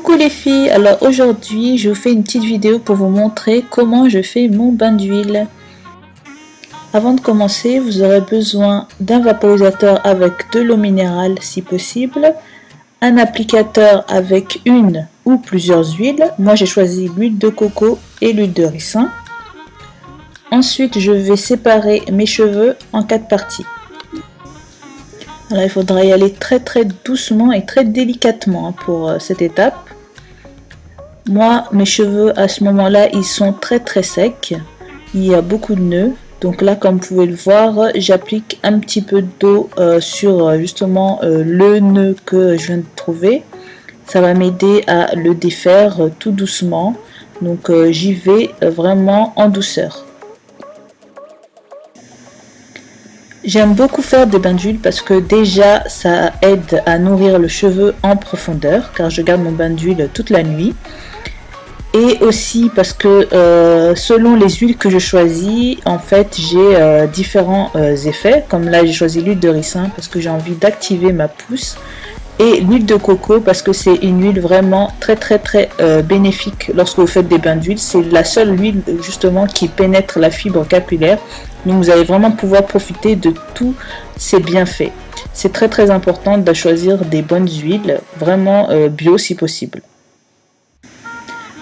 Coucou les filles, alors aujourd'hui je vous fais une petite vidéo pour vous montrer comment je fais mon bain d'huile. Avant de commencer, vous aurez besoin d'un vaporisateur avec de l'eau minérale si possible, un applicateur avec une ou plusieurs huiles. Moi j'ai choisi l'huile de coco et l'huile de ricin. Ensuite je vais séparer mes cheveux en 4 parties. Alors il faudra y aller très doucement et très délicatement pour cette étape. Moi mes cheveux à ce moment là ils sont très secs, il y a beaucoup de nœuds, donc là comme vous pouvez le voir j'applique un petit peu d'eau sur justement le nœud que je viens de trouver. Ça va m'aider à le défaire tout doucement, donc j'y vais vraiment en douceur. J'aime beaucoup faire des bains d'huile parce que déjà ça aide à nourrir le cheveu en profondeur, car je garde mon bain d'huile toute la nuit. Et aussi parce que selon les huiles que je choisis, en fait j'ai différents effets. Comme là j'ai choisi l'huile de ricin parce que j'ai envie d'activer ma pousse. Et l'huile de coco parce que c'est une huile vraiment très bénéfique lorsque vous faites des bains d'huile. C'est la seule huile justement qui pénètre la fibre capillaire. Donc vous allez vraiment pouvoir profiter de tous ces bienfaits. C'est très important de choisir des bonnes huiles, vraiment bio si possible.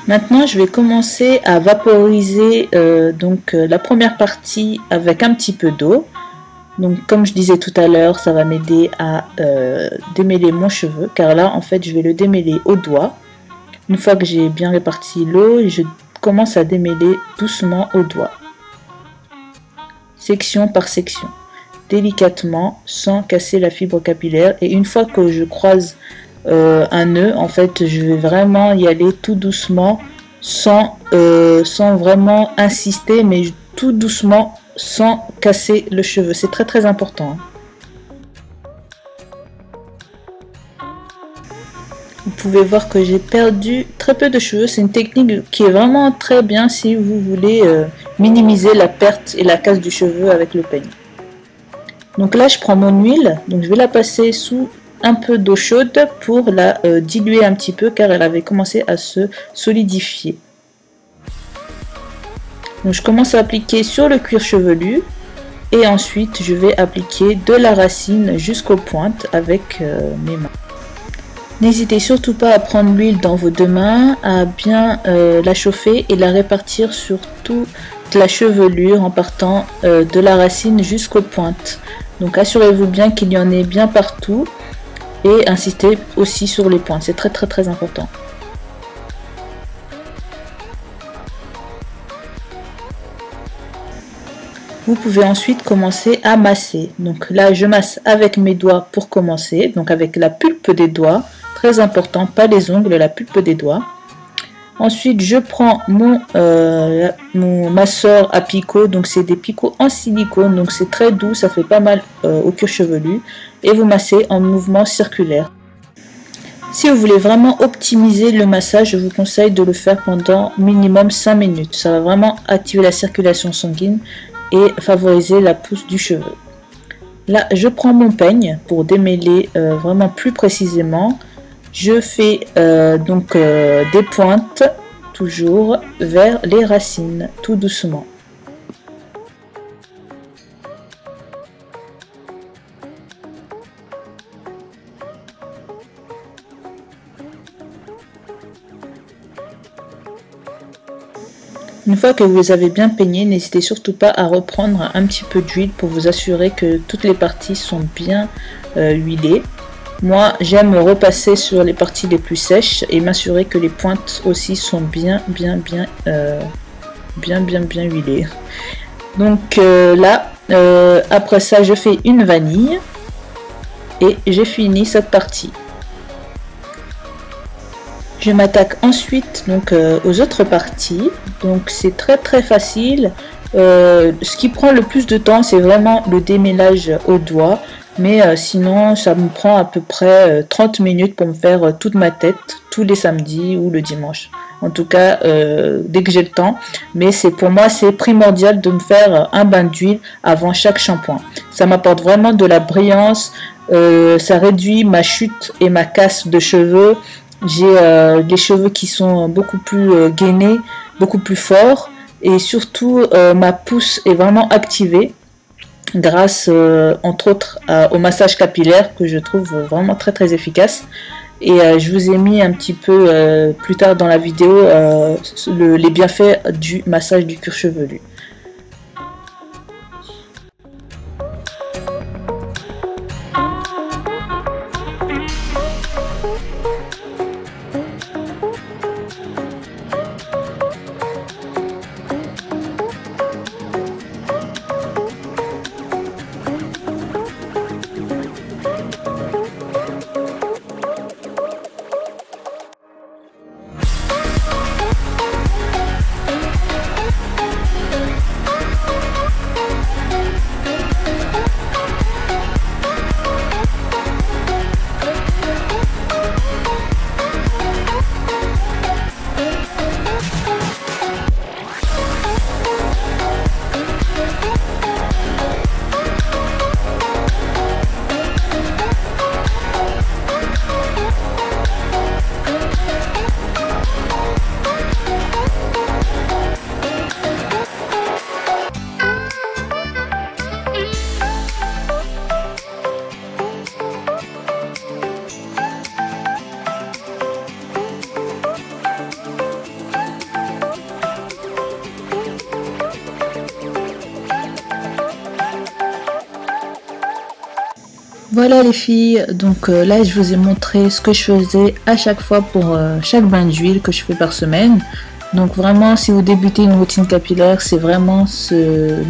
Maintenant je vais commencer à vaporiser la première partie avec un petit peu d'eau. Donc comme je disais tout à l'heure, ça va m'aider à démêler mon cheveu, car là en fait je vais le démêler au doigt. Une fois que j'ai bien réparti l'eau, je commence à démêler doucement au doigt, section par section, délicatement, sans casser la fibre capillaire. Et une fois que je croise un nœud, en fait je vais vraiment y aller tout doucement, sans vraiment insister, mais tout doucement, sans casser le cheveu. C'est très important. Vous pouvez voir que j'ai perdu très peu de cheveux. C'est une technique qui est vraiment très bien si vous voulez minimiser la perte et la casse du cheveu avec le peigne. Donc là je prends mon huile, donc je vais la passer sous un peu d'eau chaude pour la diluer un petit peu, car elle avait commencé à se solidifier. Donc je commence à appliquer sur le cuir chevelu et ensuite je vais appliquer de la racine jusqu'aux pointes avec mes mains. N'hésitez surtout pas à prendre l'huile dans vos deux mains, à bien la chauffer et la répartir sur toute la chevelure en partant de la racine jusqu'aux pointes. Donc assurez-vous bien qu'il y en ait bien partout et insistez aussi sur les pointes, c'est très important. Vous pouvez ensuite commencer à masser. Donc là je masse avec mes doigts pour commencer, donc avec la pulpe des doigts, très important, pas les ongles, la pulpe des doigts. Ensuite je prends mon masseur à picots, donc c'est des picots en silicone, donc c'est très doux, ça fait pas mal au cuir chevelu, et vous massez en mouvement circulaire. Si vous voulez vraiment optimiser le massage, je vous conseille de le faire pendant minimum 5 minutes. Ça va vraiment activer la circulation sanguine et favoriser la pousse du cheveu. Là je prends mon peigne pour démêler vraiment plus précisément. Je fais des pointes toujours vers les racines, tout doucement. Une fois que vous les avez bien peignés, n'hésitez surtout pas à reprendre un petit peu d'huile pour vous assurer que toutes les parties sont bien huilées. Moi, j'aime repasser sur les parties les plus sèches et m'assurer que les pointes aussi sont bien huilées. Donc là, après ça, je fais une vanille et j'ai fini cette partie. Je m'attaque ensuite donc aux autres parties. Donc c'est très facile. Ce qui prend le plus de temps, c'est vraiment le démêlage au doigt. Mais sinon, ça me prend à peu près 30 minutes pour me faire toute ma tête, tous les samedis ou le dimanche. En tout cas, dès que j'ai le temps. Mais pour moi, c'est primordial de me faire un bain d'huile avant chaque shampoing. Ça m'apporte vraiment de la brillance, ça réduit ma chute et ma casse de cheveux. J'ai des cheveux qui sont beaucoup plus gainés, beaucoup plus forts, et surtout ma pousse est vraiment activée grâce entre autres au massage capillaire que je trouve vraiment très très efficace. Et je vous ai mis un petit peu plus tard dans la vidéo les bienfaits du massage du cuir chevelu. Voilà les filles, donc là je vous ai montré ce que je faisais à chaque fois pour chaque bain d'huile que je fais par semaine. Donc vraiment, si vous débutez une routine capillaire, c'est vraiment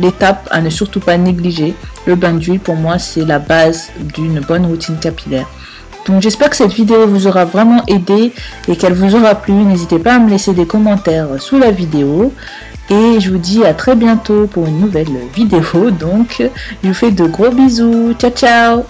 l'étape à ne surtout pas négliger. Le bain d'huile pour moi c'est la base d'une bonne routine capillaire. Donc j'espère que cette vidéo vous aura vraiment aidé et qu'elle vous aura plu. N'hésitez pas à me laisser des commentaires sous la vidéo. Et je vous dis à très bientôt pour une nouvelle vidéo. Donc je vous fais de gros bisous. Ciao ciao.